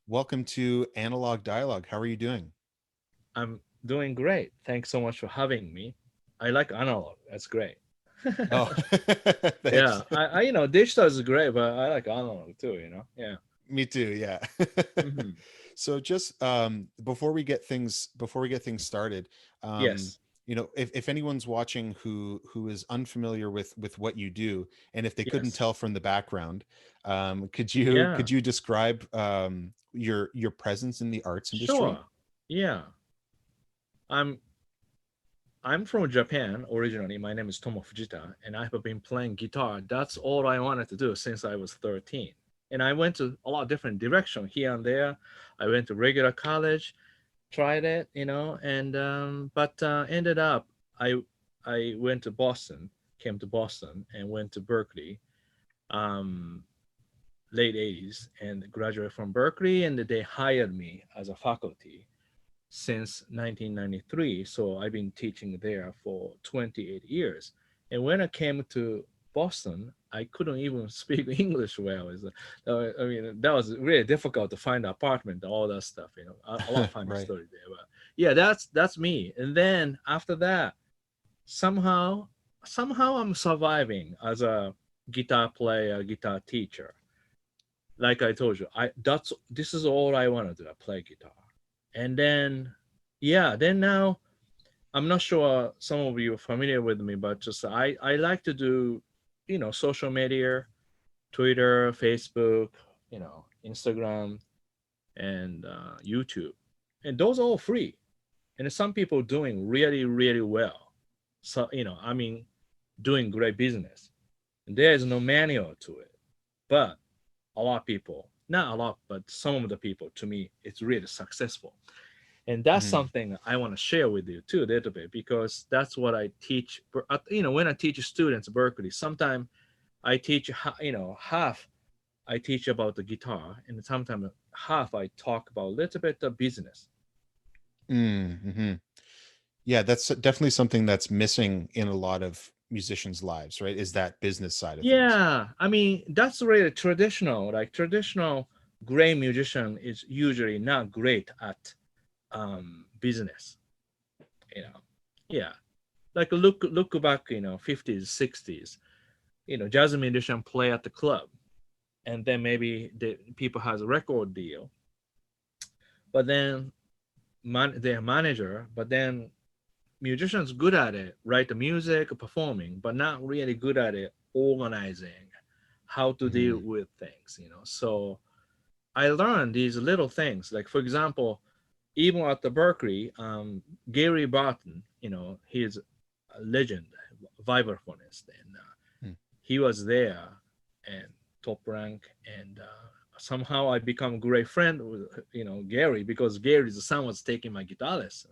Welcome to Analog Dialogue. How are you doing? I'm doing great. Thanks so much for having me. I like analog. That's great. Oh, Yeah, thanks. digital is great, but I like analog too. Yeah. Me too. Yeah. Hmm. So just before we get things started, um, Yes. if anyone's watching who is unfamiliar with what you do, and if they couldn't Yes. tell from the background, could you Yeah. describe your presence in the arts industry? Sure. Yeah. I'm I'm from Japan originally. My name is Tomo Fujita, and I have been playing guitar. That's all I wanted to do since I was 13. And I went to a lot of different direction here and there. I went to regular college, tried it, and but ended up I I went to Boston, came to Boston, and went to Berkeley, um, late 80s, and graduated from Berkeley, and they hired me as a faculty since 1993. So I've been teaching there for 28 years. And when I came to Boston, I couldn't even speak English well. I mean, that was really difficult to find an apartment, all that stuff. A lot of funny Right. stories there. But yeah, that's me. And then after that, somehow, somehow I'm surviving as a guitar player, guitar teacher. Like I told you, this is all I want to do. I play guitar, and then yeah, then now I'm not sure some of you are familiar with me, but just I like to do, social media, Twitter, Facebook, Instagram, and YouTube, and those are all free, and some people doing really really well. So I mean, doing great business. And there is no manual to it, but a lot of people, not a lot, but some of the people, to me, it's really successful. And that's Mhm. something I want to share with you too a little bit, because that's what I teach. When I teach students at Berkeley, sometimes I teach, half I teach about the guitar, and sometimes half I talk about a little bit of business. Mm-hmm. Yeah, that's definitely something that's missing in a lot of musicians' lives, right? Is that business side of things. Yeah, I mean, that's really traditional. Like traditional great musician is usually not great at business. You know, yeah. Like look back, 50s, 60s. Jazz musician play at the club, and then maybe the people has a record deal, but then their manager, but then musicians good at it, write the music, performing, but not really good at it organizing, how to deal Hmm. with things. So I learned these little things. Like for example, even at the Berkeley, Gary Barton, he's a legend, vibraphonist, and he was there and top rank, and somehow I become great friend with Gary, because Gary's son was taking my guitar lesson.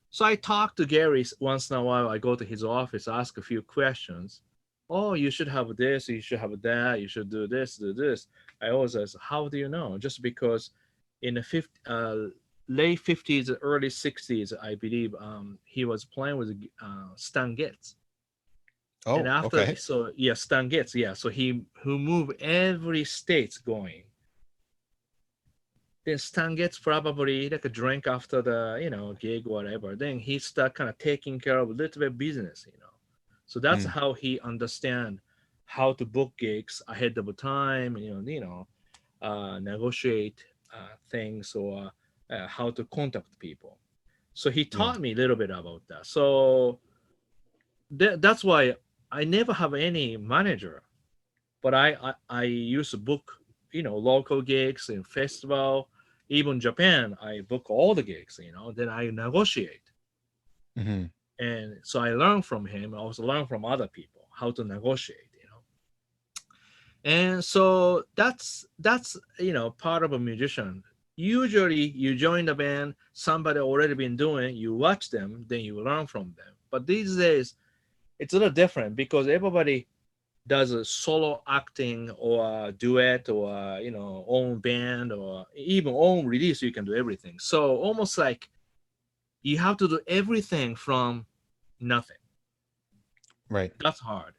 So I talk to Gary once in a while. I go to his office, ask a few questions. Oh, you should have this, you should have that, you should do this, do this. I always ask, how do you know? Just because in the late 50s, early 60s, I believe, he was playing with Stan Getz. And Oh, after, okay. so yeah, Stan Getz, yeah. So he who moved every state's going. Then Stan gets probably like a drink after the gig, whatever. Then he start kind of taking care of a little bit of business. So that's Mm, how he understand how to book gigs ahead of time. Negotiate things, or how to contact people. So he yeah. taught me a little bit about that. So that's why I never have any manager, but I used to book local gigs in festival, even Japan. I book all the gigs, then I negotiate. Hmm. And so I learn from him. I also learn from other people how to negotiate. And so that's part of a musician. Usually you join the band, somebody already been doing, you watch them, then you learn from them. But these days it's a little different, because everybody does a solo acting or a duet, or own band, or even own release. You can do everything, so almost like you have to do everything from nothing. Right. That's hard.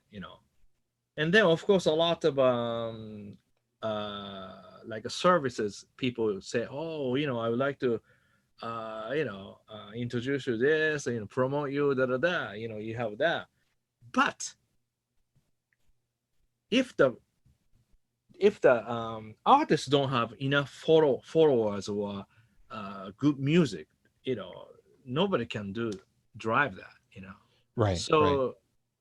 And then of course a lot of like a services, people say, oh, I would like to introduce you this, promote you, da da da. You have that. But if the artists don't have enough followers or good music, you know, nobody can drive that. Right, right. So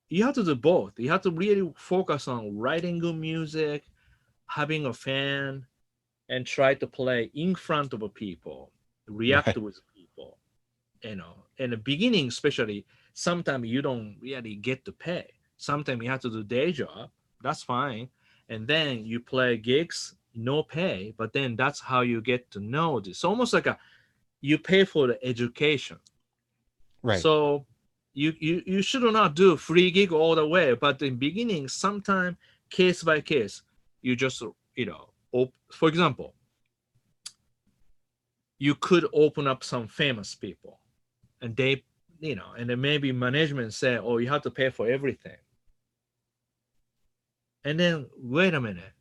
you have to do both. You have to really focus on writing good music, having a fan, and try to play in front of people, react Right. with people. In the beginning, especially, sometimes you don't really get to pay. Sometimes you have to do day job. That's fine. And then you play gigs, no pay, but then that's how you get to know this. Almost like you pay for the education. Right. So you should not do free gig all the way, but in beginning, sometime case by case, you just for example, you could open up some famous people, and they and then maybe management say, oh, you have to pay for everything. And then wait a minute,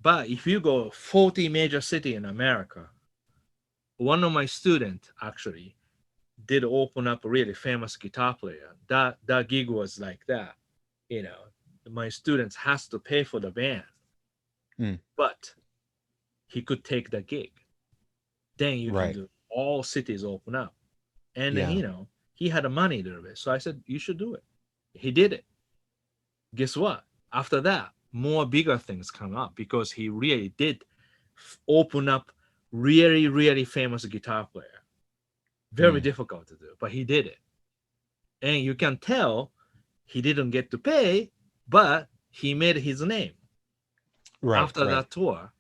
but if you go 40 major city in America, one of my students actually did open up a really famous guitar player. That gig was like that. You know, my students has to pay for the band, Mm, but he could take the gig. Then you can right. do all cities open up. And then, Yeah. he had the money a little bit. So I said, you should do it. He did it. Guess what? After that, more bigger things come up because he really did open up really, really famous guitar player. Very Mm, difficult to do, but he did it. And you can tell he didn't get to pay, but he made his name. right, After right. that tour,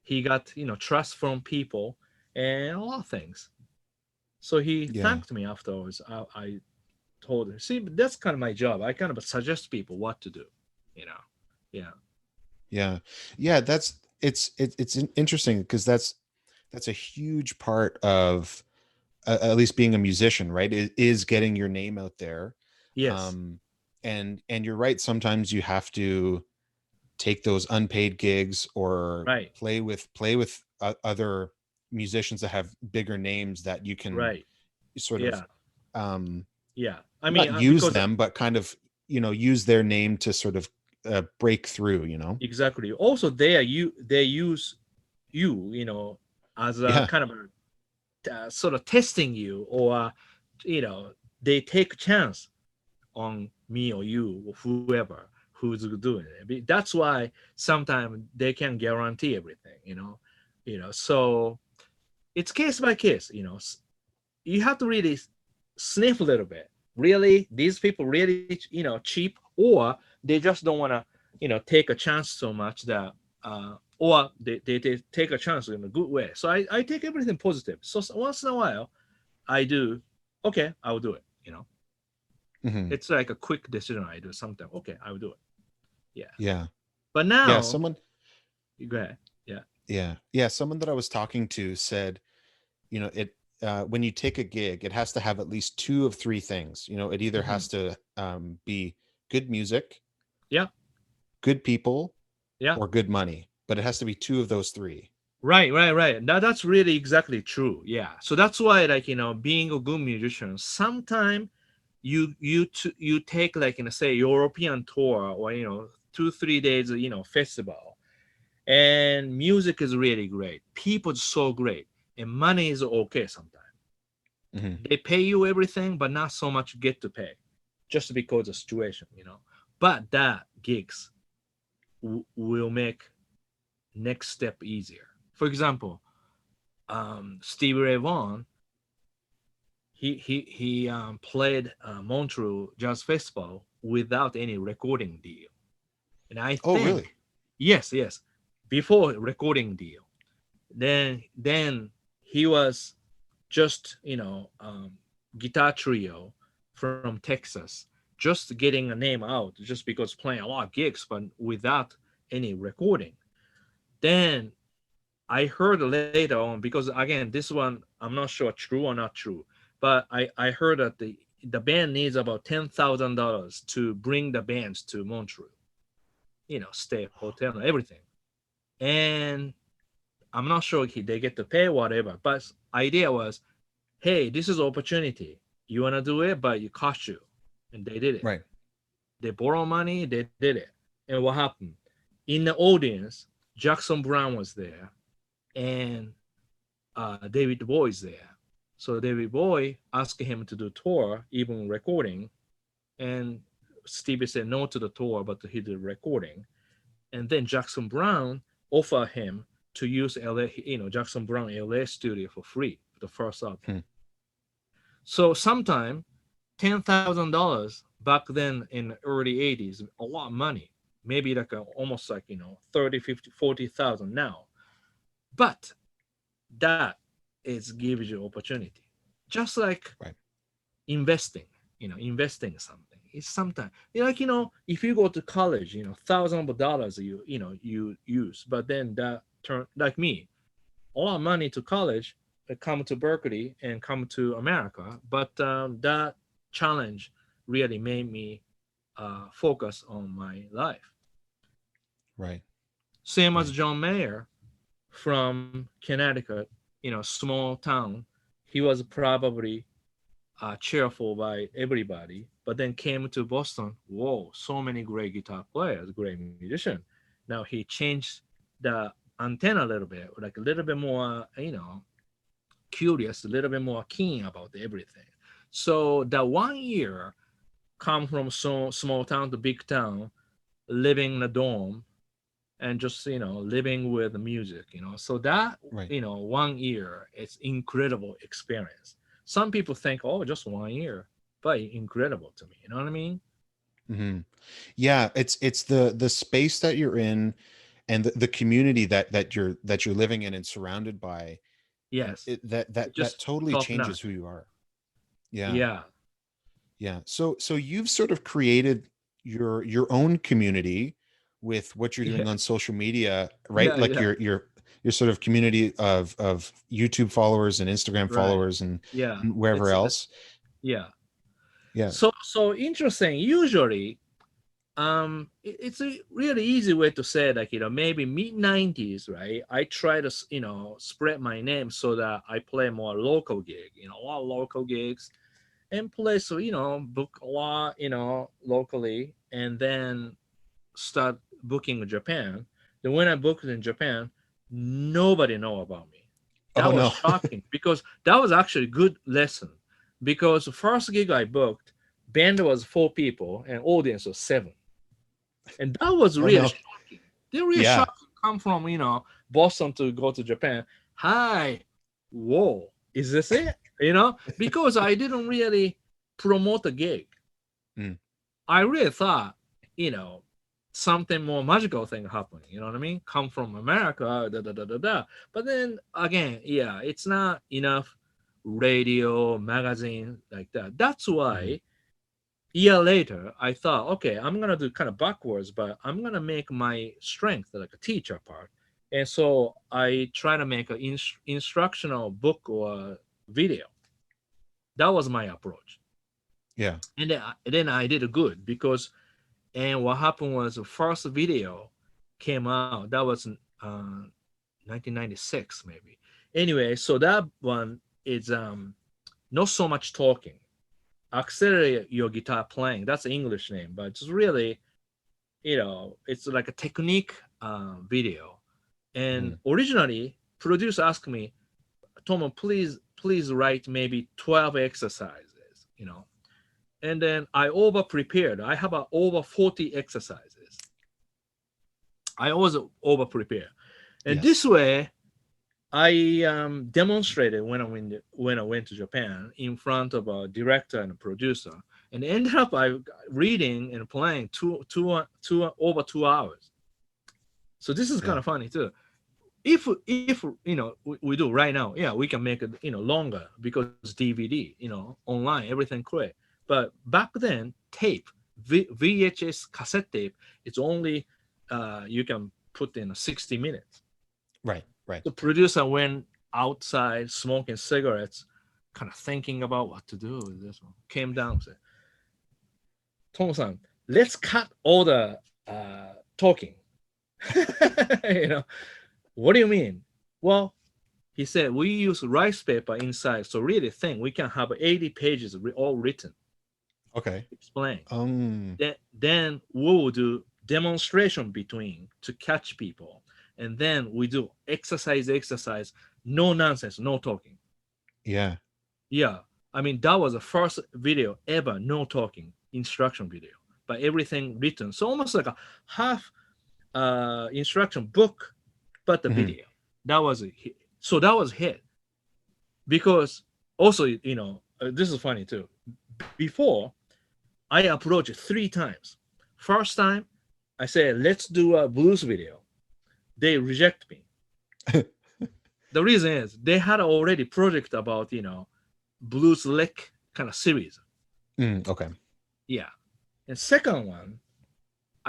he got, trust from people and a lot of things. So he Yeah. thanked me afterwards. I told him, see, that's kind of my job. I kind of suggest people what to do, you know. Yeah. Yeah. Yeah, it's interesting because that's a huge part of at least being a musician, right? Is getting your name out there. Yes. Um and you're right, sometimes you have to take those unpaid gigs or Right. play with other musicians that have bigger names that you can Right. sort of Yeah. um Yeah. I mean, not use because them, but kind of use their name to sort of break through. exactly. Also, they use you, as a Yeah. kind of sort of testing you, or you know, they take a chance on me or you or whoever who's doing it. That's why sometimes they can guarantee everything. So it's case by case. You have to really sniff a little bit. Really, these people really, cheap, or they just don't want to, take a chance so much that, or they take a chance in a good way. So I take everything positive. So once in a while, I do, okay, I'll do it. Hmm. It's like a quick decision I do sometimes. Okay, I will do it. Yeah. Yeah. But Yeah. now, Someone. you go ahead. Yeah. Yeah. Someone that I was talking to said, it when you take a gig, it has to have at least two of three things. It either Hmm. has to be good music, Yeah. good people, Yeah. or good money, but it has to be two of those three. Right, right, right. Now that's really exactly true. Yeah. So that's why, like, being a good musician, sometimes you take, like, say, European tour, or 2 3 days, festival, and music is really great. People so great, and money is okay sometimes. Hmm. They pay you everything, but not so much get to pay, just because of situation. But that gigs will make next step easier. For example, Stevie Ray Vaughan, he played Montreux Jazz Festival without any recording deal, and I Oh, really? think, yes, yes, before recording deal, then he was just guitar trio from Texas, just getting a name out, just because playing a lot of gigs, but without any recording. Then I heard later on, because again, this one I'm not sure true or not true, but I heard that the band needs about $10,000 to bring the bands to Montreal. stay, hotel, and everything. And I'm not sure they get to pay whatever, but idea was, hey, this is opportunity. You wanna do it, but it cost you, and they did it. Right. They borrow money, they did it. And what happened? In the audience, Jackson Brown was there, and David Bowie is there. So David Bowie asked him to do tour, even recording, and Stevie said no to the tour, but he did recording. And then Jackson Brown offered him to use LA, Jackson Brown LA studio for free for the first album. Hmm. So sometime $10,000 back then in the early 80s, a lot of money. Maybe like almost like 30, 50, 40,000 now. But that is gives you opportunity. Just like Right. investing, investing something. It's sometimes like if you go to college, thousands of dollars you use, but then that turn like me, a lot of money to college, come to Berkeley and come to America, but that challenge really made me focus on my life. Right. Same as Right. John Mayer from Connecticut, small town. He was probably cheerful by everybody, but then came to Boston. Whoa, so many great guitar players, great musician. Now he changed the antenna a little bit, like a little bit more, curious, a little bit more keen about everything. So that 1 year come from so small town to big town, living in a dorm, and just living with the music. So that Right. 1 year, it's incredible experience. Some people think, oh, just 1 year, but incredible to me, you know what I mean? Hmm. Yeah, it's the space that you're in, and the community that you're living in and surrounded by. Yes, That it's just totally top changes who notch. you are. Yeah. Yeah. Yeah. So you've sort of created your own community with what you're doing Yeah. on social media, right? Yeah. Like Yeah. your sort of community of YouTube followers and Instagram Right. followers Yeah. and wherever else. Yeah. Yeah. So interesting. Usually, it's a really easy way to say, like, maybe mid 90s, right? I try to spread my name so that I play more local gig, a lot of local gigs, and play, so book a lot, locally, and then start booking in Japan. Then when I booked in Japan, nobody know about me. Oh That was no. shocking, because that was actually a good lesson, because the first gig I booked, band was 4 people and audience was 7, and that was Oh really no. shocking. They really Yeah. shocking. Come from Boston to go to Japan. Hi, whoa, is this it? Because I didn't really promote the gig. Mm. I really thought, you know, something more magical thing happening. You know what I mean? Come from America, da da da da da. But then again, yeah, it's not enough radio, magazine like that. That's Hmm. why year later I thought, okay, I'm gonna do kind of backwards, but I'm gonna make my strength like a teacher part. And so I try to make an instructional book or video. That was my approach. Yeah. And then I did it good, because and what happened was the first video came out. That was uh, 1996 maybe. Anyway, so that one is not so much talking. Accelerate your guitar playing. That's the English name, but it's really, it's like a technique video. And Hmm. originally, producer asked me, Tomo, please write maybe 12 exercises, and then I over prepared. I have over 40 exercises. I always over prepare, and this Yes. way I demonstrated when I went to Japan in front of a director and a producer, and ended up I reading and playing over 2 hours. So this is kind Yeah. of funny too. If we do right now, yeah, we can make it longer, because DVD, online, everything great. But back then, tape, VHS cassette tape, it's only you can put in 60 minutes. Right. Right. The producer went outside smoking cigarettes, kind of thinking about what to do with this one. Came down and said, Tomo-san, let's cut all the talking. You know, what do you mean? Well, he said we use rice paper inside, so really thin. We can have 80 pages all written, Okay. explain. Um. Then we will do demonstration between to catch people, and then we do exercise, no nonsense, no talking. Yeah. Yeah, I mean that was the first video ever, no talking instruction video, but everything written. So almost like a half instruction book, but the Hmm. video. That was a hit. So that was hit because also this is funny too. Before I approached 3 times. First time I said let's do a blues video. They reject me. The reason is they had already project about blues lick kind of series. Okay. Yeah. And second one,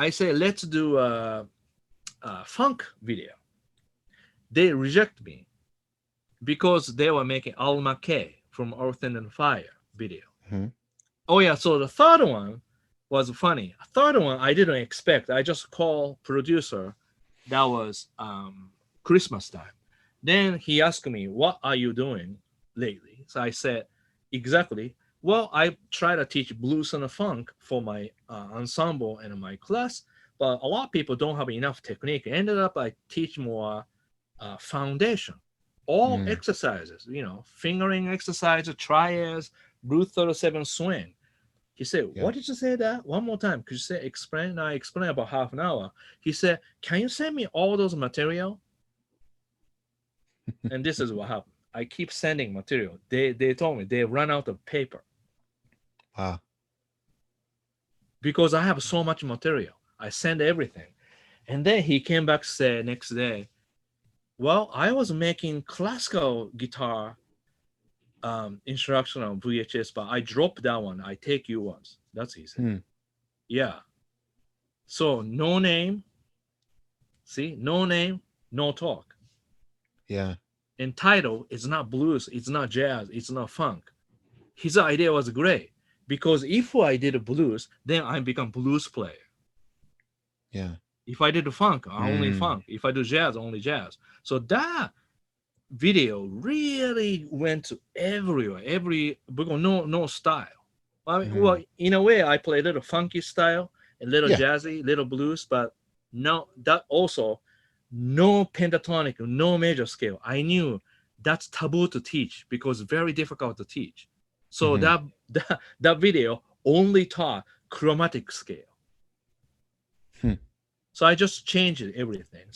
I say let's do a funk video. They reject me because they were making Alma K from Earth and Fire video. Hmm. Oh yeah, so the third one was funny. A third one I didn't expect. I just called producer. That was Christmas time. Then he asked me, "What are you doing lately?" So I said, "Exactly. Well, I try to teach blues and funk for my ensemble and my class, but a lot of people don't have enough technique. Ended up I teach more foundation, all Mm. exercises. Fingering exercises, triads, Route 37 swing." He said, Yeah. "What did you say that? One more time. Could you say explain?" I explained about half an hour. He said, "Can you send me all those material?" And this is what happened. I keep sending material. They told me they run out of paper Wow. because I have so much material. I send everything. And then he came back said next day, "Well, I was making classical guitar instruction on VHS, but I dropped that one. I take you ones." That's he said. Hmm. Yeah. So no name, see, no name, no talk. Yeah. And title is not blues, it's not jazz, it's not funk. His idea was great because if I did a blues, then I become blues player. Yeah. If I did the funk, I only Mm. funk. If I do jazz, only jazz. So that video really went to everywhere, every because no style. I mean, well, Hmm. in a way, I play a little funky style, a little Yeah. jazzy, little blues, but no, that also no pentatonic, no major scale. I knew that's taboo to teach because very difficult to teach. So Hmm. that video only taught chromatic scale. Hmm. So I just changed everything.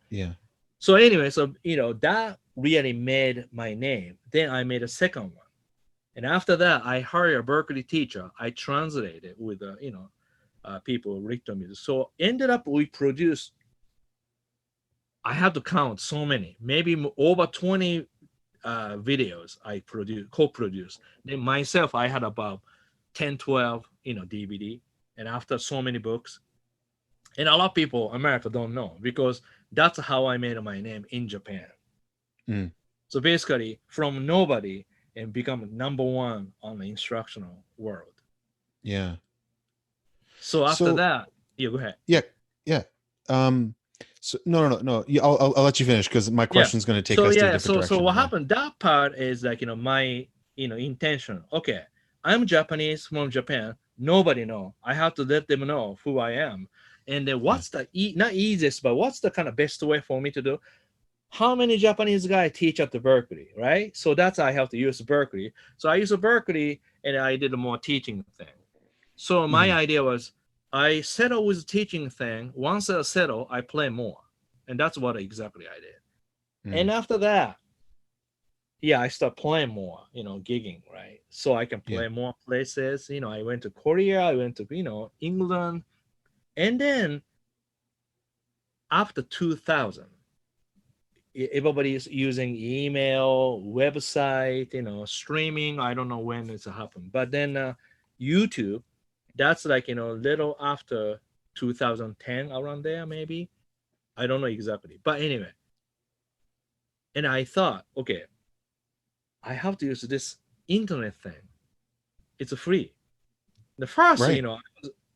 Yeah. So anyway, so that really made my name. Then I made a second one, and after that, I hired a Berkeley teacher. I translated with people written music. So ended up we produced. I had to count so many, maybe over 20 videos I co-produced. Then myself, I had about 10, 12, DVD. And after so many books, and a lot of people, America don't know because that's how I made my name in Japan. Mm. So basically, from nobody and become number one on the instructional world. Yeah. So after So that, yeah, go ahead. yeah. Yeah. Um. So no. Yeah, I'll let you finish because my Yeah. question's going to take So us to a yeah, different so direction. what Yeah. happened? That part is like my intention. Okay, I'm Japanese from Japan. Nobody know. I have to let them know who I am. And then Yeah. what's the not easiest, but what's the kind of best way for me to do? How many Japanese guys teach at the Berkeley, right? So that's I have to use Berkeley. So I use a Berkeley and I did a more teaching thing. So my Hmm. idea was I settle with the teaching thing. Once I settle, I play more. And that's what exactly I did. And Mm. after that, yeah, I start playing more, gigging, right? So I can Yeah. play more places. I went to Korea, I went to, England. And then after 2000, everybody's using email, website, streaming. I don't know when it's happened, but then YouTube, that's like little after 2010 around there maybe. I don't know exactly, but anyway. And I thought, okay, I have to use this internet thing. It's free. The first, Right.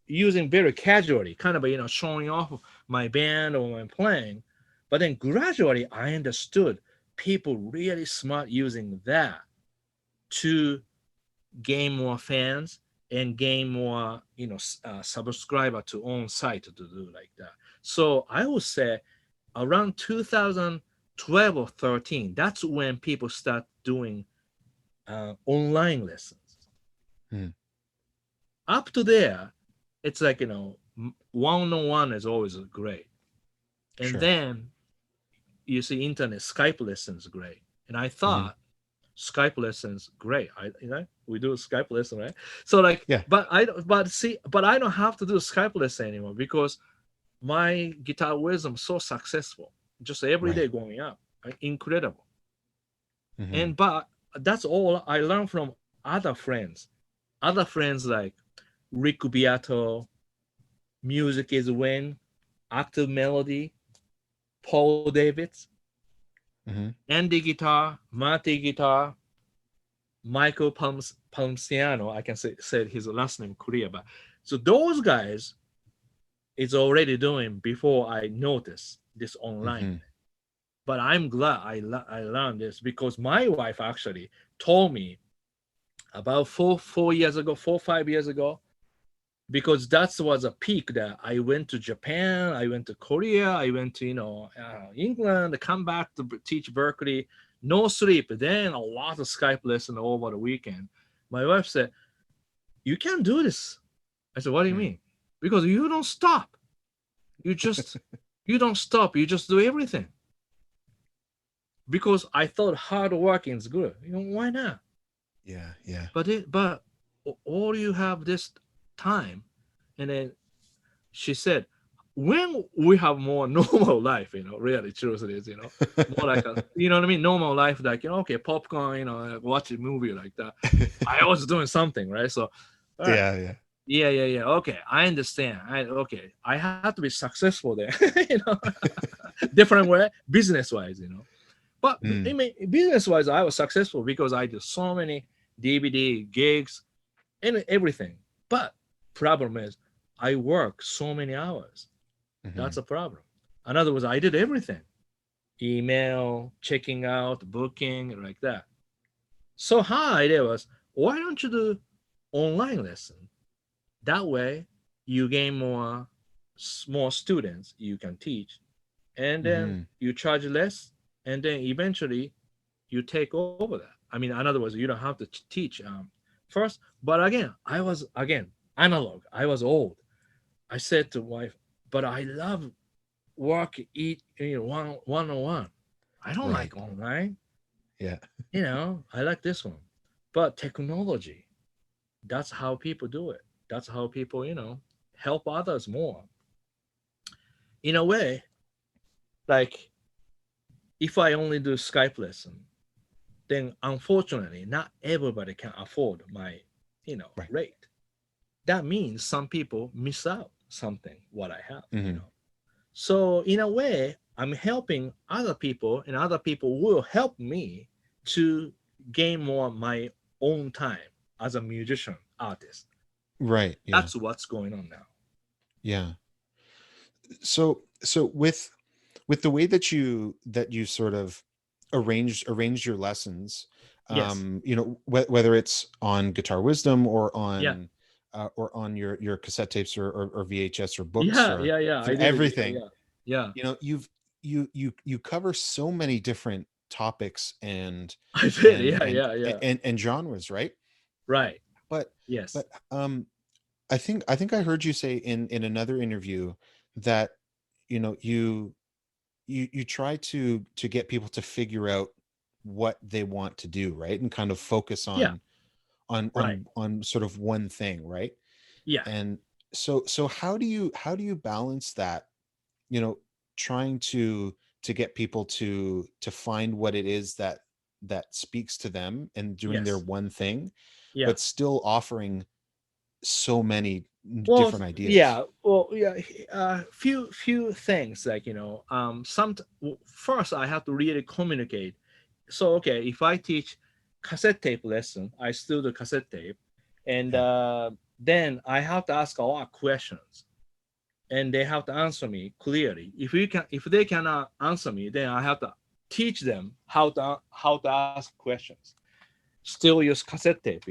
using very casually, kind of, showing off my band or my playing. But then gradually I understood people really smart using that to gain more fans and gain more, subscriber to own site to do like that. So I would say around 2012 or 13, that's when people start doing online lessons. Hmm. Up to there, it's like, one-on-one is always great. And Sure. then you see internet Skype lessons great. And I Hmm. thought Skype lessons great. We do Skype lesson, right? So like, Yeah. but I don't have to do Skype lesson anymore because my guitar wisdom so successful, just every Right. day going up, incredible. Hmm. And but that's all I learned from other friends like Rick Beato, Music is When, Active Melody, Paul Davids, Hmm. Andy Guitar, Marty Guitar, Michael Palmciano. I can say his last name Korea, but so those guys is already doing before I noticed this online. Hmm. But I'm glad I learned this because my wife actually told me about 4 years ago, 5 years ago, because that was a peak that I went to Japan, I went to Korea, I went to England, come back to teach Berkeley, no sleep, then a lot of Skype lesson over the weekend. My wife said, "You can't do this." I said, "What do you Hmm. mean?" Because you don't stop. You just you don't stop. You just do everything. Because I thought hard working is good. Why not? Yeah. Yeah. But all you have this time, and then she said, when we have more normal life, really, truth is, more like a, you know what I mean, normal life, like, okay, popcorn, like watch a movie like that. I was doing something, right? So, all right, Yeah. Yeah. yeah. Okay, I understand. I have to be successful there, different way, business wise, But I Mm. mean, business wise, I was successful because I did so many DVD gigs and everything. But problem is, I work so many hours. That's Hmm. a problem. In other words, I did everything: email, checking out, booking, like that. So her idea was, why don't you do online lesson? That way, you gain more students you can teach, and then Hmm. you charge less, and then eventually you take over that. I mean, in other words, you don't have to teach first. But again, I was again analog. I was old. I said to wife, but I love work, eat, one on one. I don't Right. like online. Yeah. I like this one. But technology, that's how people do it. That's how people, help others more. In a way, like if I only do Skype lesson, then unfortunately, not everybody can afford my, Right. rate. That means some people miss out something what I have. Hmm. So in a way, I'm helping other people, and other people will help me to gain more my own time as a musician artist. Right. Yeah. That's what's going on now. Yeah. So with the way that you sort of arranged your lessons, Yes. whether it's on Guitar Wisdom Yeah. or on your cassette tapes or VHS or books Yeah. or Yeah. Yeah. I did it. Yeah. everything, Yeah. Yeah. you cover so many different topics I did. and Yeah. and Yeah. Yeah. and genres, right? Right. But Yes. but I think I heard you say in another interview that you know you try to get people to figure out what they want to do, right, and kind of focus Yeah. Right. on sort of one thing, right? Yeah. And so how do you balance that, you know trying to get people to find what it is that speaks to them and doing their Yes. one thing, Yeah. but still offering so many Well, different ideas. yeah. Well, yeah. Few things like first I have to really communicate. So okay, if I teach cassette tape lesson, I still do cassette tape, and Yeah. then I have to ask a lot of questions, and they have to answer me clearly. If they cannot answer me, then I have to teach them how to ask questions. Still use cassette tape.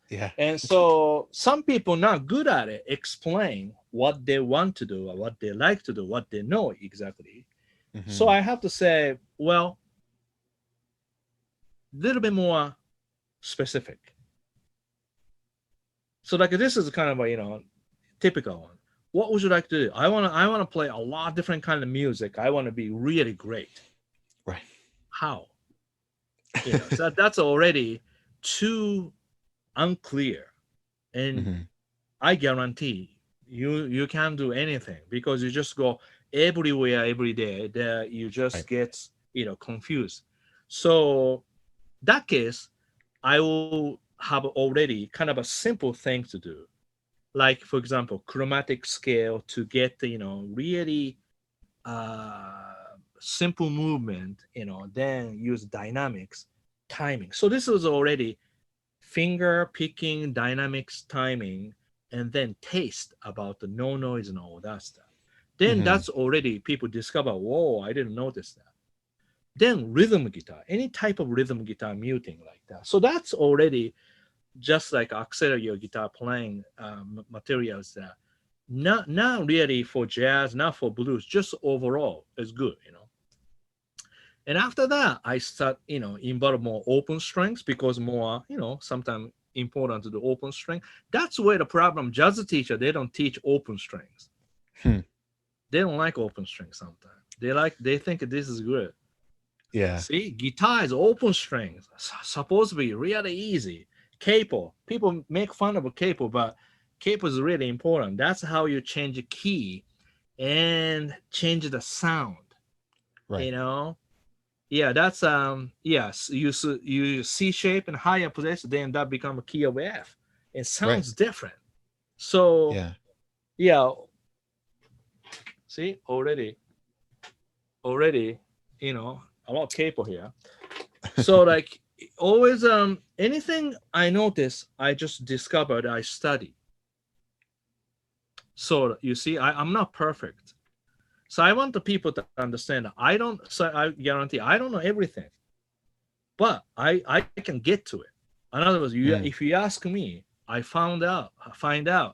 Yeah. And so some people not good at it explain what they want to do or what they like to do, what they know exactly. So Hmm. I have to say, well, a little bit more specific. So like this is kind of a typical one. What would you like to do? I wanna play a lot of different kind of music. I want to be really great. Right. How? So that's already too unclear. And Hmm. I guarantee you can't do anything because you just go everywhere every day that you Right. just get confused. So that case, I will have already kind of a simple thing to do. Like for example, chromatic scale to get really simple movement, then use dynamics, timing. So this is already finger picking, dynamics, timing, and then taste about the no noise and all that stuff. Then Hmm. that's already people discover, whoa, I didn't notice that. Then rhythm guitar, any type of rhythm guitar muting like that. So that's already just like accelerate your guitar playing materials that not really for jazz, not for blues, just overall is good. And after that, I start, involve more open strings because more, sometimes important to the open string. That's where the problem. Jazz teacher, they don't teach open strings. Hmm. They don't like open strings sometimes. They think this is good. Yeah. See, guitar is open strings. Supposed to be really easy. Capo. People make fun of a capo, but capo is really important. That's how you change the key and change the sound. Right. You know, Yeah, that's yes. You C shape and higher position, then that become a key of F. It Right. sounds different. So Yeah. yeah, see already, a lot of capo here. So like always anything I notice, I just discovered I study. So you see, I'm not perfect. So I want the people to understand that I guarantee I don't know everything, but I can get to it. In other words, Mm. if you ask me, I find out,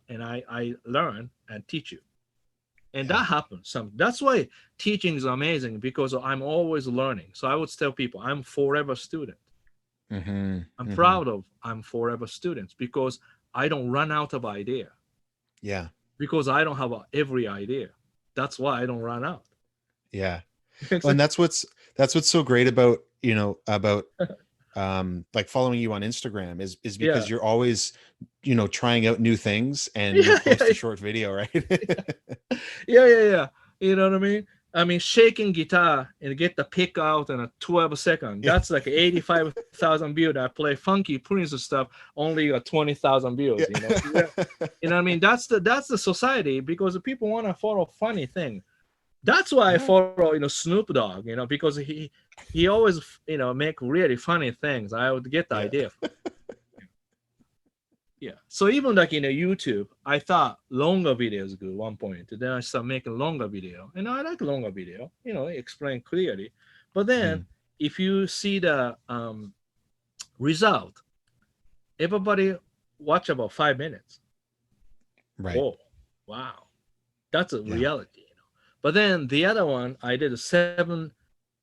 and I learn and teach you, and Yeah. that happens. That's why teaching is amazing because I'm always learning. So I would tell people I'm forever student. Hmm. I'm Hmm. proud of I'm forever students because I don't run out of idea Yeah. because I don't have every idea. That's why I don't run out. Yeah. Well, and that's what's so great about about like following you on Instagram is Yeah, because you're always trying out new things and you yeah, post a yeah, short video, right? yeah. You know what I mean? I mean, shaking guitar and get the pick out in a 12 second. Yeah. That's like 85,000 views. I play funky Prince stuff, only 20,000 views. Yeah. Yeah. You know what I mean? That's the society because the people want to follow funny thing. That's why I Yeah. follow Snoop Dogg. Because he always make really funny things. I would get the Yeah. idea from. Yeah. So even like in a YouTube, I thought longer videos good one point. Then I started making longer video. And I like longer video, explain clearly. But then Mhm. if you see the result, everybody watch about 5 minutes. Right. Whoa, wow. That's a Yeah. reality. But then the other one, I did seven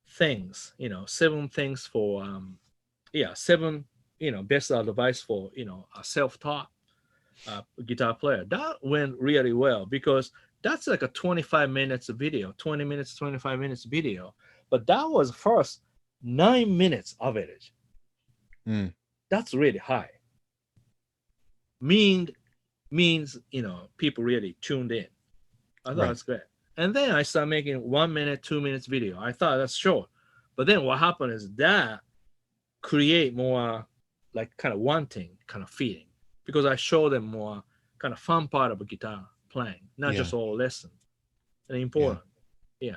things for seven, best advice for a self-taught guitar player. That went really well because that's like a 25 minutes video, 20 minutes, 25 minutes video. But that was first 9 minutes average. Mm. That's really high. Mean means people really tuned in. I thought Right. that's great. And then I started making 1 minute, 2 minutes video. I thought that's short. But then what happened is that create more like kind of wanting kind of feeling because I show them more kind of fun part of a guitar playing, not Yeah. just all lesson and Yeah. important. Yeah.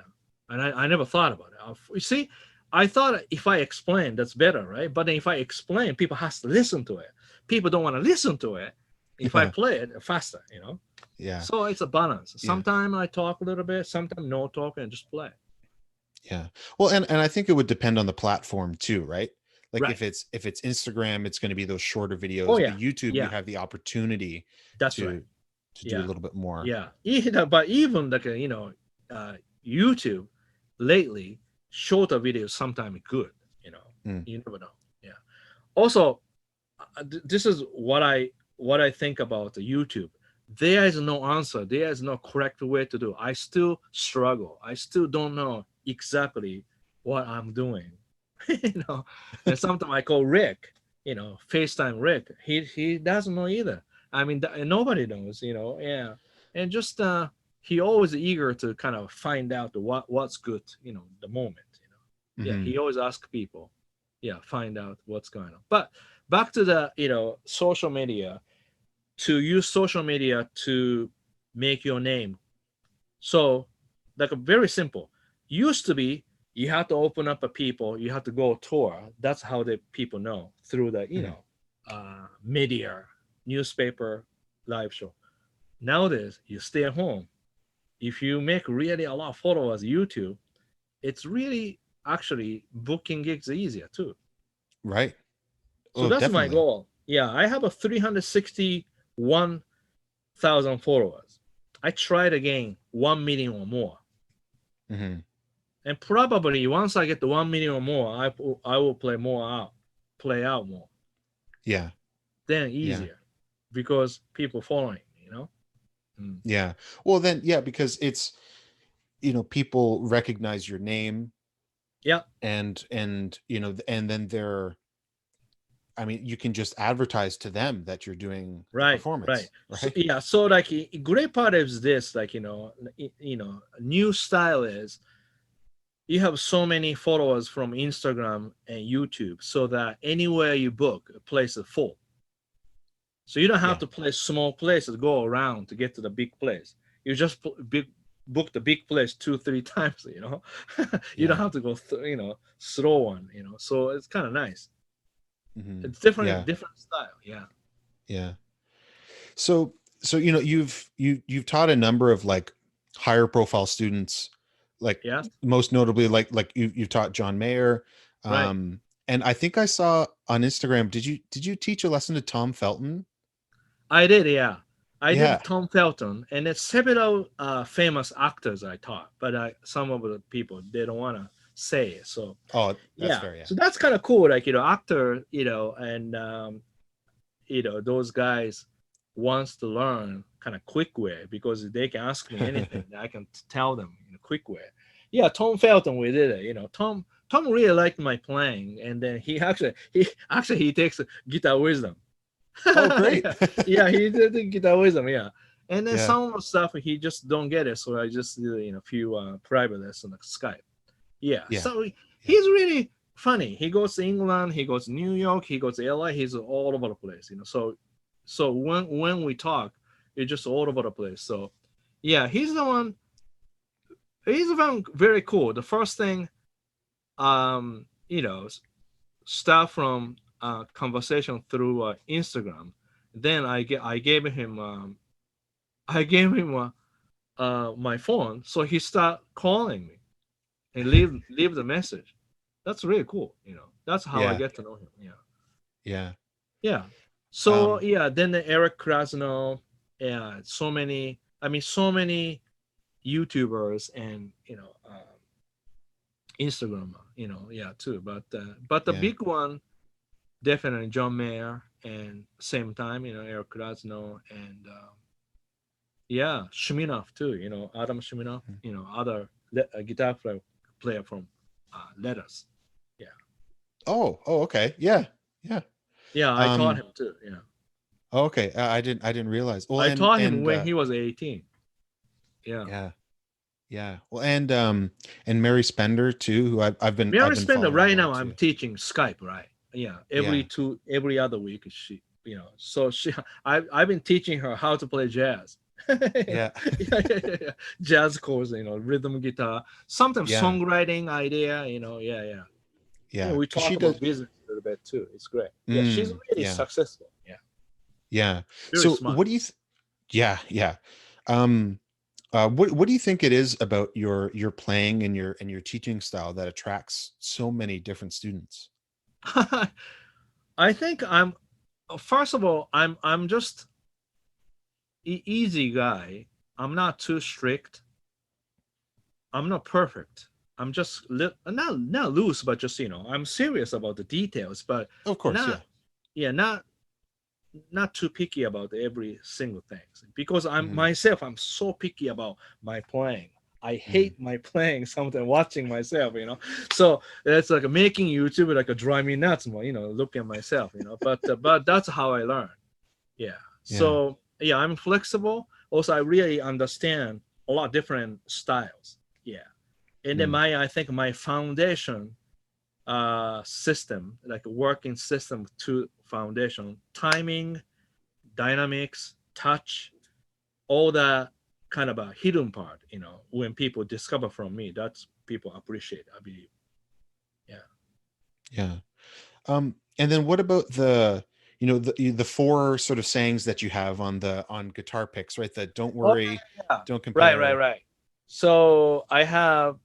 And I never thought about it. You see, I thought if I explain, that's better, right? But then if I explain, people has to listen to it. People don't want to listen to it. if I Yeah. play it faster, Yeah. So it's a balance. Yeah. Sometimes I talk a little bit, sometimes no talk and just play. Yeah. Well, and I think it would depend on the platform too, right? Like Right. if it's Instagram, it's going to be those shorter Oh videos, but yeah. YouTube, you Yeah. have the opportunity That's right. to do a Yeah. little bit more. Yeah. But even like uh, YouTube lately, shorter videos sometimes good. You know, Mm. you never know. Yeah. Also, this is what I think about the YouTube. There is no answer. There is no correct way to do. I still struggle. I still don't know exactly what I'm doing. And sometimes I call Rick. FaceTime Rick. He doesn't know either. I mean, nobody knows. Yeah, and just he always eager to kind of find out what's good. The moment. Yeah, Hmm. he always asks people. Yeah, find out what's going on. But back to the social media, to use social media to make your name. So like a very simple, used to be you have to open up a people, you have to go tour. That's how the people know, through the Hmm. media, newspaper, live show. Nowadays you stay at home. If you make really a lot of followers YouTube, it's really actually booking gigs easier too. Right. So Oh, that's my definitely. goal. Yeah, I have a 361,000 followers. I tried again 1 million or more. Hmm. And probably once I get to 1 million or more, I will play out more. Yeah. Then Yeah. easier because people following. Mm. Yeah. Well, then, yeah, because it's, people recognize your name, Yeah, and then I mean, you can just advertise to them that you're doing the right, right. performance, So right? yeah, so like a great part is this, like new style is you have so many followers from Instagram and YouTube, so that anywhere you book, a place is full. So you don't have Yeah. to play small places, go around to get to the big place. You just book the big place 2 3 times. You don't Yeah. have to go slow one. So it's kind of nice. Hmm. It's different Yeah. different style. Yeah. Yeah. So you've taught a number of like higher profile students, like Yes. most notably like you've taught John Mayer, Right. um and I think I saw on Instagram, did you teach a lesson to Tom Felton? I did. Yeah. I Yeah. did Tom Felton, and it's several famous actors I taught, but some of the people they don't want to say it. So Oh, that's yeah. fair. Yeah. So that's kind of cool. Like actor, and those guys wants to learn kind of quick way, because they can ask me anything. I can tell them in a quick way. Yeah, Tom Felton, we did it. Tom really liked my playing, and then he takes guitar wisdom. Oh, great. Yeah, yeah, he did the guitar wisdom. Yeah, and then Yeah. some of the stuff he just don't get it, so I just did a few private lessons on Skype. Yeah, Yeah. so Yeah. he's really funny. He goes to England, he goes to New York, he goes to LA. He's all over the place. So when we talk, it's just all over the place. So yeah, he's the one. He's the one very cool. The first thing, start from conversation through Instagram. Then I gave him my phone, so he start calling me and leave the message. That's really cool. That's how I Yeah. get to know him. Yeah. Yeah. Yeah. So Um yeah, then the Eric Krasno, yeah, so many YouTubers and Instagram, yeah, too. But the yeah. big one, definitely John Mayer, and same time, Eric Krasno, and yeah, Shminov too. Adam Shminov, Mm. other guitar player from Letters. Yeah. Oh, okay. Yeah. Yeah. Yeah, I taught Um him too. Yeah. okay. I didn't realize. Well, I and taught him and when he was 18. Yeah. yeah. Yeah. Well, and Mary Spender too, who I've Mary been Spender, following a right lot now I'm too. teaching Skype, right? Yeah. Yeah. Every other week so I've been teaching her how to play jazz. Yeah, Yeah. yeah. Jazz chords, rhythm guitar, sometimes Yeah. songwriting idea, yeah, yeah. Yeah. We Cuz talk she about does. business a little bit too. It's great. Yeah, she's really Yeah. successful. Yeah. Yeah. Very So smart. what do you yeah, yeah. Um what do you think it is about your playing and your teaching style that attracts so many different students? I think I'm first of all, I'm just easy guy. I'm not too strict. I'm not perfect. I'm just not loose, but just I'm serious about the details, but Of course, not yeah. yeah, not too picky about every single thing. Because I'm Hmm. myself, I'm so picky about my playing. I Hmm. hate my playing something watching myself. So it's like making YouTube like a drive me nuts more, looking at myself. But that's how I learn. Yeah. Yeah. So yeah, I'm flexible. Also, I really understand a lot of different styles. Yeah. And then Mm. I think my foundation system, like a working system to foundation, timing, dynamics, touch, all that kind of a hidden part, when people discover from me, that's people appreciate, I believe. Yeah. Yeah. And then what about the four sort of sayings that you have on the on guitar picks, right? That don't Oh, worry, yeah. don't Right, right, compare. right. So I have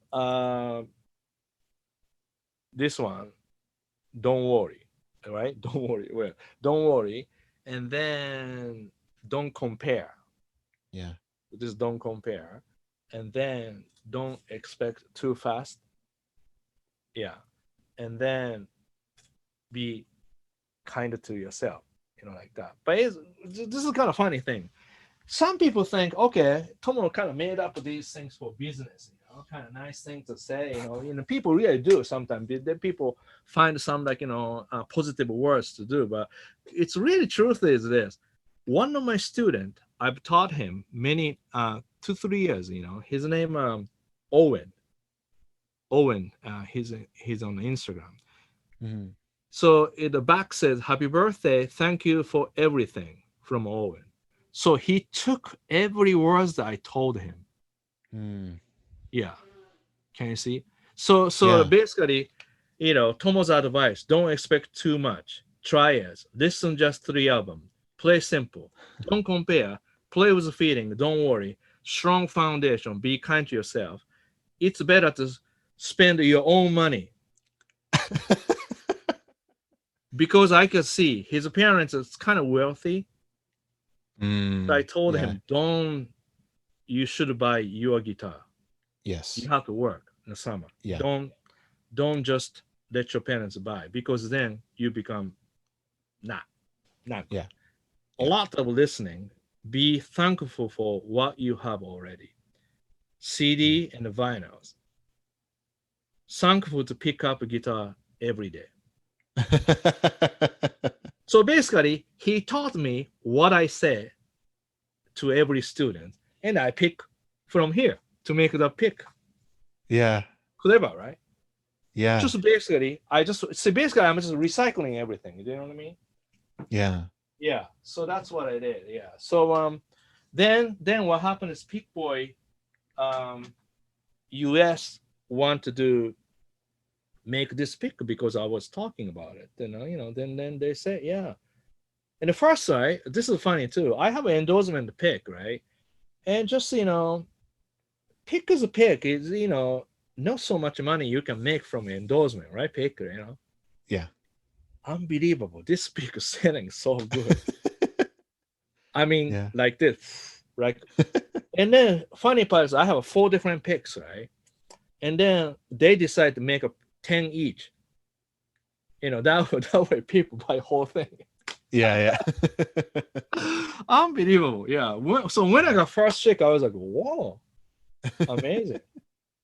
this one, don't worry, right? Don't worry. Well, don't worry. And then don't compare. Yeah. Just don't compare. And then don't expect too fast. Yeah. And then be kinder to yourself, like that. But this is kind of funny thing. Some people think, okay, Tomo kind of made up these things for business, kind of nice thing to say, people really do sometimes. People find some like, positive words to do, but it's really truth is this. One of my student, I've taught him many, 2 3 years, his name, Owen. Owen, he's on Instagram. Hmm. So in the back says, "Happy birthday! Thank you for everything," from Owen. So he took every word that I told him. Mm. Yeah, can you see? So Yeah. basically, Tomo's advice: don't expect too much. Try it. Listen just 3 albums. Play simple. Don't compare. Play with feeling. Don't worry. Strong foundation. Be kind to yourself. It's better to spend your own money because I could see his parents is kind of wealthy. So I Mm. told Yeah. him, don't, you should buy your guitar. You Yes. have to work in the summer. Yeah. Don't just let your parents buy because then you become not not good. Yeah. A Yeah. lot of listening. Be thankful for what you have already. Mm. CD and vinyls. Thankful to pick up a guitar every day. So basically, he taught me what I say to every student, and I pick from here to make the pick. Yeah. Clever, right? Yeah. Just basically, I just see. Basically, I'm just recycling everything. You know what I mean? Yeah. Yeah. So that's what I did. Yeah. So then what happened is Peak Boy, US want to do make this pick because I was talking about it. Then they say yeah. And the first side, this is funny too. I have an endorsement to pick, right? And just pick is a pick. Is not so much money you can make from endorsement, right? Pick, Yeah. unbelievable. This pick is selling so good. I mean, Yeah. like this, right? And then funny part is I have 4 different picks, right? And then they decide to make a 10 each. That way people buy whole thing. Yeah. Unbelievable. Yeah. So when I Yeah. got first check, I was like, whoa, amazing.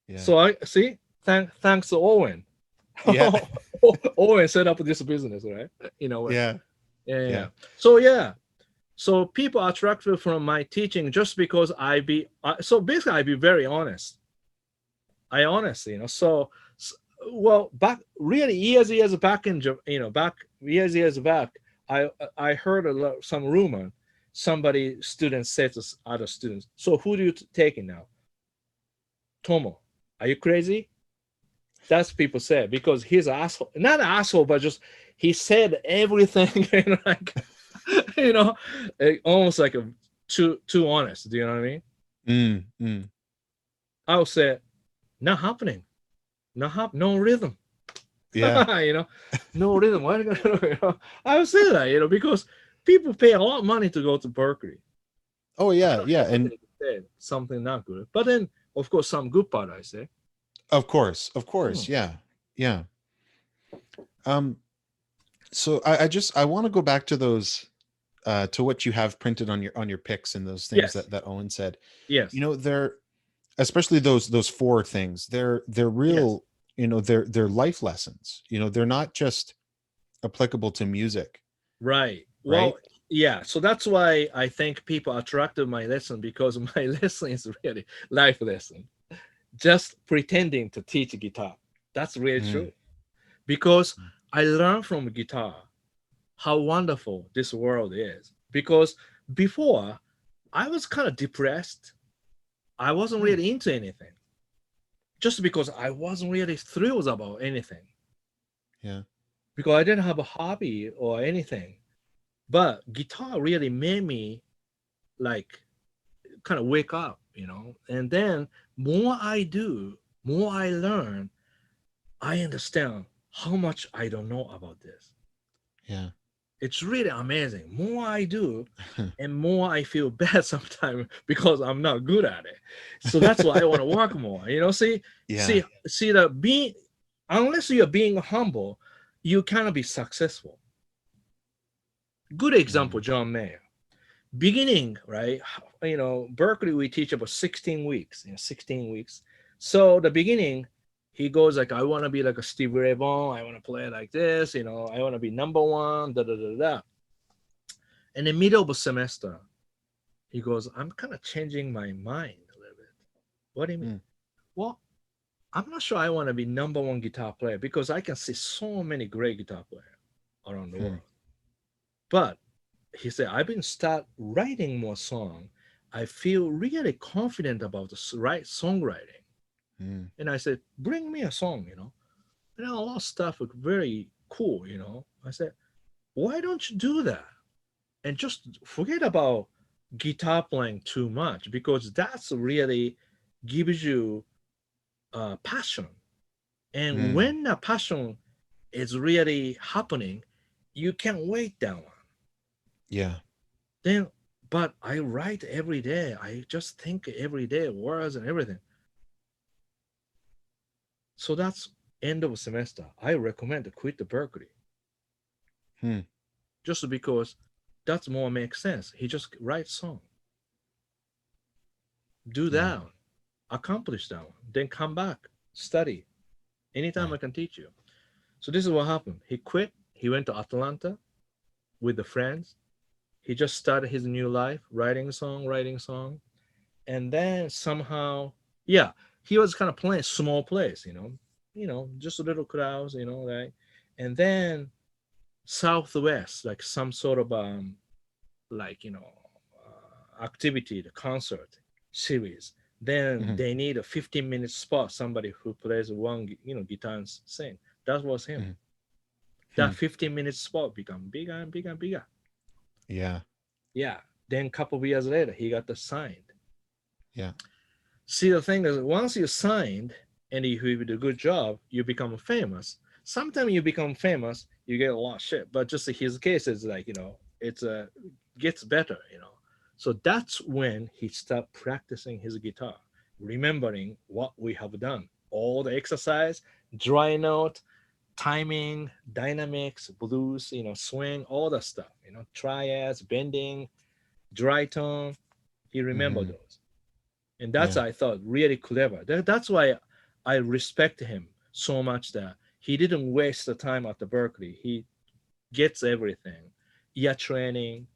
Yeah. So I see, thanks to Owen. Yeah. Owen set up this business, right? What? Yeah. Yeah, yeah, yeah. Yeah. So yeah. So people are attracted from my teaching just because so basically I be very honest. I honestly, well, back really years back in back years back, I heard some rumor. Somebody students said to other students, "So who do you taking now? Tomo? Are you crazy?" That's people say because he's an asshole, not an asshole, but just he said everything like you know, almost like a too honest. Do you know what I mean? Mm, mm. I would say, not happening, no rhythm. Yeah. No rhythm. Why are you gonna, I would say that, because people pay a lot of money to go to Berkeley. Oh I yeah, don't yeah, and hesitate to say something not good, but then of course some good part I say. of Hmm. course, yeah, yeah. Um, so I want to go back to those to what you have printed on your picks and those things Yes, that Owen said. yes, They're especially those four things. They're yes. real. They're life lessons. They're not just applicable to music, Right. right? Well, yeah. So that's why I think people attracted my lesson, because my lesson is really life lesson. Just pretending to teach guitar. That's really Mm, true. Because I learned from guitar how wonderful this world is. Because before I was kind of depressed. I wasn't mm, really into anything. Just because I wasn't really thrilled about anything. yeah. Because I didn't have a hobby or anything. But guitar really made me like kind of wake up. And then more I do, more I learn, I understand how much I don't know about this. Yeah. It's really amazing. More I do, and more I feel bad sometimes because I'm not good at it. So that's why I want to work more. See, Yeah. see that being, unless you're being humble, you cannot be successful. Good example, Mm, John Mayer. Beginning, right? Berkeley we teach about 16 weeks. 16 weeks. So the beginning, he goes like, I want to be like a Stevie Ray Vaughan. I want to play like this. I want to be number one. Da da da da. In the middle of a semester, he goes, I'm kind of changing my mind a little bit. What do you mean? mm, Well, I'm not sure I want to be number one guitar player because I can see so many great guitar players around the mm, world. But he said, I've been start writing more song. I feel really confident about the right songwriting. mm. And I said, bring me a song. A lot of stuff was very cool. I said, why don't you do that? And just forget about guitar playing too much, because that's really gives you passion. And Mm. when the passion is really happening, you can't wait that one. Yeah. Then, but I write every day. I just think every day, words and everything. So that's end of semester. I recommend to quit the Berkeley, Hmm. just because that's more makes sense. He just writes song, do Yeah. that one, accomplish that one, then come back, study. Anytime Right. I can teach you. So this is what happened. He quit. He went to Atlanta with the friends. He just started his new life, writing song, and then somehow, yeah, he was kind of playing small place, just a little crowds, right, and then Southwest, like some sort of like activity, the concert series. Then Hmm. they need a 15-minute spot, somebody who plays one, guitar and sing. That was him. Hmm. That Hmm. 15-minute spot become bigger and bigger and bigger. Yeah. Yeah. Then a couple of years later, he got the signed. Yeah. See, the thing is, once you signed and you do a good job, you become famous. Sometimes you become famous, you get a lot of shit. But just his case is like, it's gets better. So that's when he started practicing his guitar, remembering what we have done, all the exercise, dry note, timing, dynamics, blues, swing, all that stuff, triads, bending, dry tone. He remembered Hmm. those. And that's, Yeah. I thought, really clever. That's why I respect him so much, that he didn't waste the time at the Berkeley. He gets everything. Ear training.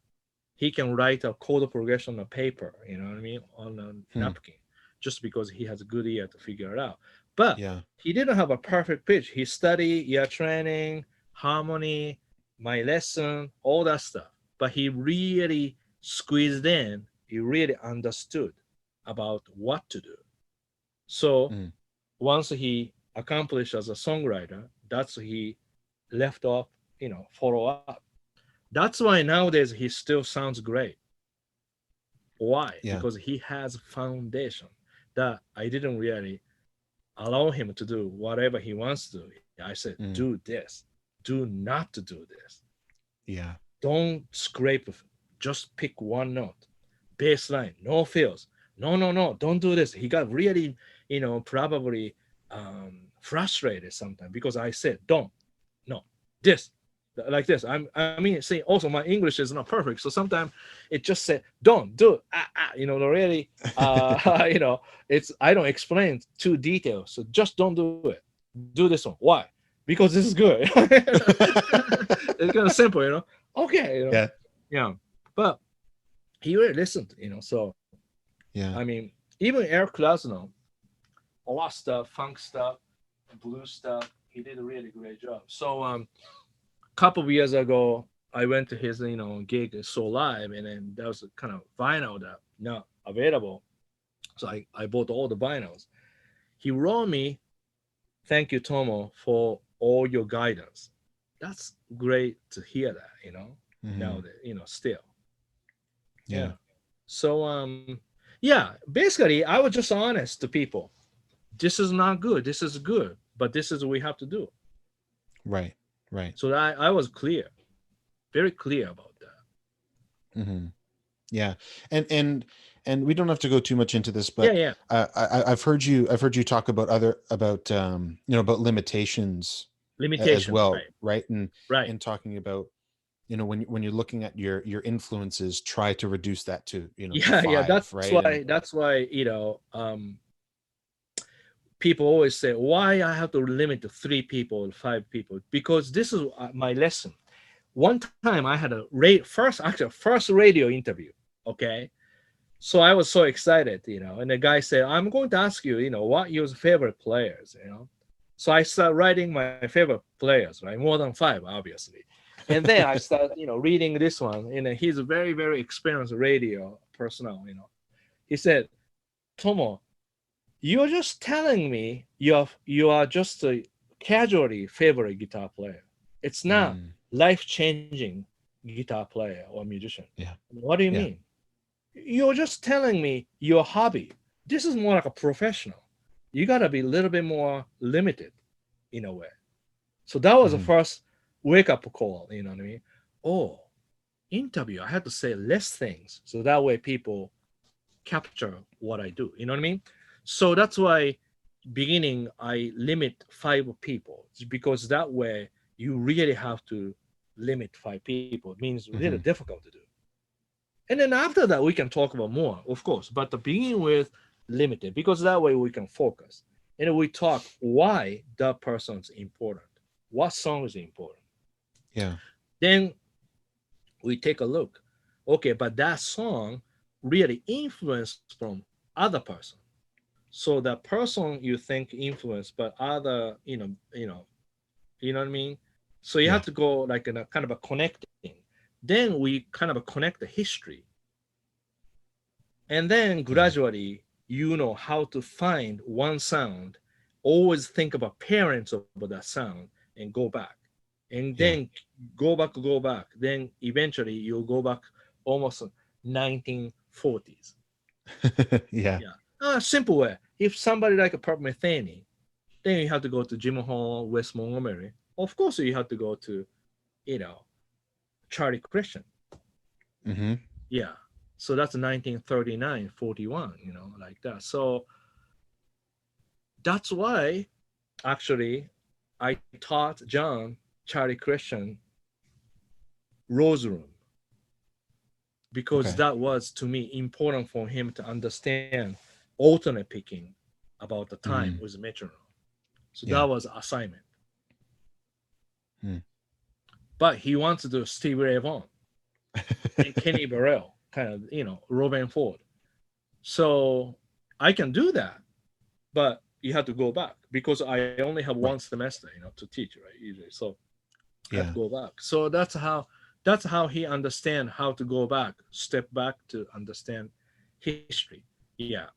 He can write a chord progression on a paper, you know what I mean, on a Hmm. napkin, just because he has a good ear to figure it out. But Yeah. he didn't have a perfect pitch. He studied ear training, harmony, my lesson, all that stuff. But he really squeezed in. He really understood about what to do. So Mm. once he accomplished as a songwriter, that's he left off, follow up. That's why nowadays he still sounds great. Why? Yeah. Because he has foundation that I didn't really allow him to do whatever he wants to do. I said, Mm. do this. Do not to do this. Yeah. Don't scrape. Just pick one note. Bass line, no fills. No, no, no. Don't do this. He got really, probably frustrated sometimes because I said, don't, no, this, like this. I mean, see, also my English is not perfect. So sometimes it just said, don't do it. Really, it's, I don't explain too detailed. So just don't do it. Do this one. Why? Because this is good. It's kind of simple, Okay, Yeah. yeah. But he really listened, So I Yeah. mean, even Eric Klasno, a lot of stuff, funk stuff, blues stuff. He did a really great job. So couple of years ago, I went to his gig So Live, and then that was a kind of vinyl that not available. So I bought all the vinyls. He wrote me, "Thank you, Tomo, for all your guidance." That's great to hear that, Hmm. Now that still, Yeah. yeah. So yeah, basically, I was just honest to people. This is not good. This is good, but this is what we have to do. Right. Right. So I was clear, very clear about that. Hmm. Yeah. And we don't have to go too much into this, Yeah, but yeah. I've heard you talk about about limitations as Limitation, well, right? right? And Right. talking about, when you're looking at your influences, try to reduce that to, to Yeah, yeah. five, That's right? And why. That's why people always say, "Why I have to limit to 3 people, 5 people?" Because this is my lesson. One time I had a first radio interview. Okay, so I was so excited, and the guy said, "I'm going to ask you, what your favorite players." So I start writing my favorite players, right? More than 5, obviously. And then I start, reading this one, and he's a very, very experienced radio personnel. He said, "Tomo, you're just telling me you are just a casually favorite guitar player. It's not mm, life-changing guitar player or musician. yeah, What do you yeah, mean? You're just telling me your hobby. This is more like a professional. You gotta be a little bit more limited in a way." So that was the hmm, first wake up call. You know what I mean? Oh, interview. I had to say less things so that way people capture what I do. You know what I mean? So that's why beginning I limit 5 people because that way you really have to limit 5 people. It means really hmm, difficult to do. And then after that we can talk about more, of course. But to begin with, limited because that way we can focus and we talk why that person's important, what song is important. yeah, Then we take a look. Okay, but that song really influenced from other person. So the person you think influenced, but other, what I mean. So you yeah, have to go like in a kind of a connecting. Then we kind of connect the history, and then yeah, gradually you know how to find one sound. Always think about parents of that sound and go back, and yeah, then go back. Then eventually you'll go back almost 1940s. yeah, Yeah. Simple way. If somebody like a Purple Metheny, then you have to go to Jim Hall, West Montgomery. Of course, you have to go to, you know, Charlie Christian. hmm, Yeah. So that's 1939, 41, like that. So that's why, actually, I taught John Charlie Christian Rose Room because okay, that was, to me, important for him to understand alternate picking about the time mm, with the metronome. So that yeah, was assignment. mm. But he wants to do Stevie Ray Vaughan and Kenny Burrell, kind of, Robin Ford. So I can do that, but you have to go back because I only have one Right, semester, to teach, right? Usually, so I have to yeah, go back. So that's how he understand how to go back, step back to understand history. Yeah,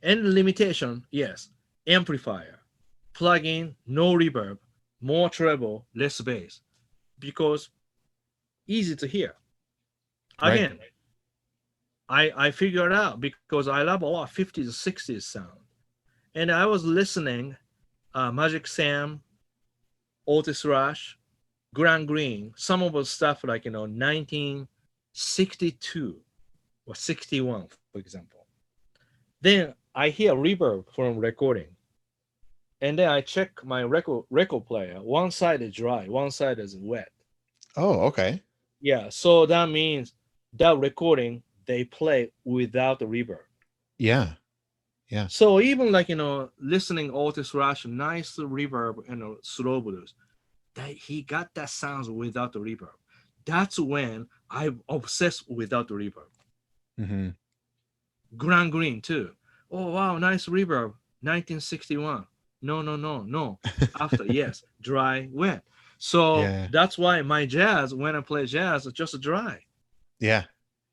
and limitation, yes, amplifier, plug-in, no reverb, more treble, less bass, because easy to hear. Right. Again, I figured out because I love a lot 50s 60s sound. And I was listening Magic Sam, Otis Rush, Grant Green, some of the stuff like 1962 or 61, for example. Then I hear reverb from recording, and then I check my record player. One side is dry, one side is wet. Oh, okay. Yeah, so that means that recording they play without the reverb. Yeah. Yeah. So even like listening Otis Rush, nice reverb and slow blues, that he got that sounds without the reverb. That's when I'm obsessed without the reverb. Mm-hmm. Grant Green too. Oh wow, nice reverb. 1961. No, no, no, no. After yes, dry, wet. So Yeah. that's why my jazz, when I play jazz, it's just dry. Yeah.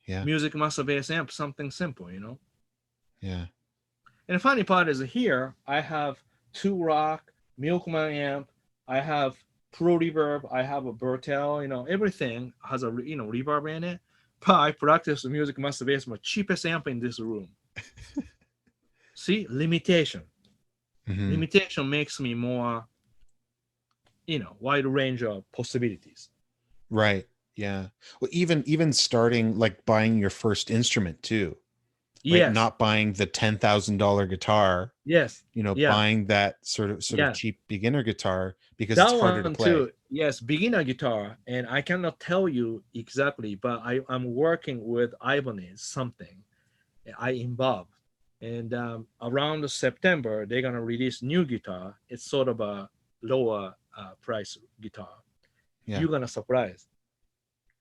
Yeah. Music must be a amp, something simple. Yeah. And the funny part is here I have two rock, Milkman amp, I have Pro Reverb, I have a Bertel, everything has a reverb in it. But I practice the music must be my cheapest amp in this room. See, limitation. Mm-hmm. Limitation makes me more, wide range of possibilities. Right. Yeah. Well, even starting like buying your first instrument too, right? Yes, Not buying the $10,000 guitar, yes, yeah, buying that sort of yeah. cheap beginner guitar because it's That harder to one too. play. Yes, beginner guitar, and I cannot tell you exactly, but I'm working with Ibanez something. I involved, and around September they're gonna release new guitar. It's sort of a lower price guitar. Yeah. You're gonna surprise.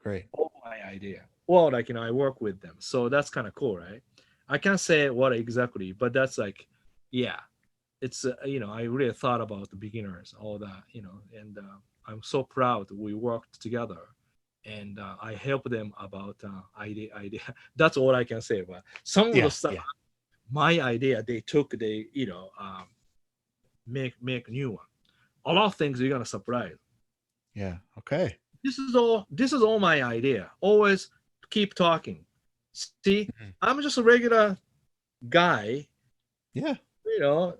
Great. All my idea. Well, like I work with them, so that's kind of cool, right? I can't say what exactly, but that's like, yeah, it's I really thought about the beginners, all that, and I'm so proud we worked together, and I help them about idea. That's all I can say. But some of the Yeah. stuff, Yeah. my idea, they took, they make new one. A lot of things you're gonna surprise. Yeah. Okay. This is all my idea. Always keep talking. See, Mhm. I'm just a regular guy, Yeah.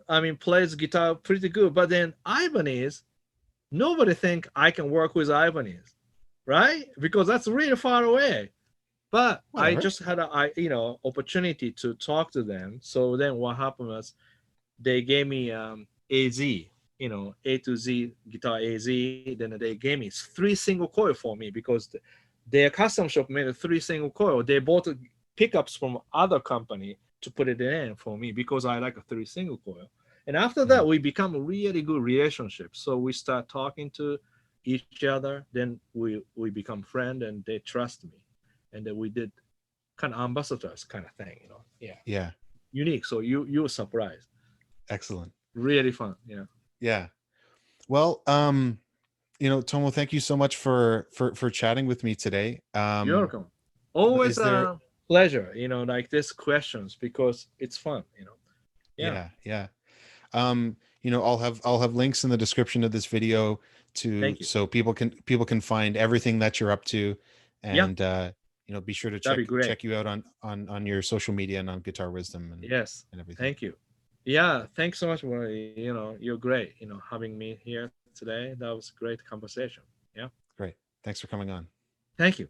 I mean, plays guitar pretty good. But then Ibanez, nobody think I can work with Ibanez, right? Because that's really far away. But I Whatever. just had opportunity to talk to them. So then what happened was they gave me AZ, A to Z guitar AZ. Then they gave me three single coil for me because their custom shop made a three single coil. They bought pickups from other company to put it in for me because I like a three single coil. And after Mhm. that, we become a really good relationship. So we start talking to each other. Then we become friend, and they trust me, and then we did kind of ambassadors kind of thing. Yeah, Yeah. unique. So you were surprised. Excellent. Really fun. Yeah. Yeah. Well, Tomo, thank you so much for chatting with me today. You're welcome. Always Is there a pleasure, like this questions because it's fun. Yeah. Yeah, yeah. I'll have links in the description of this video to Thank you. so people can find everything that you're up to, Yeah. and be sure to That'd be check great. check you out on your social media and on Guitar Wisdom Yes. and everything. Thank you. Yeah. Thanks so much for, you're great, having me here today. That was a great conversation. Yeah. Great. Thanks for coming on. Thank you.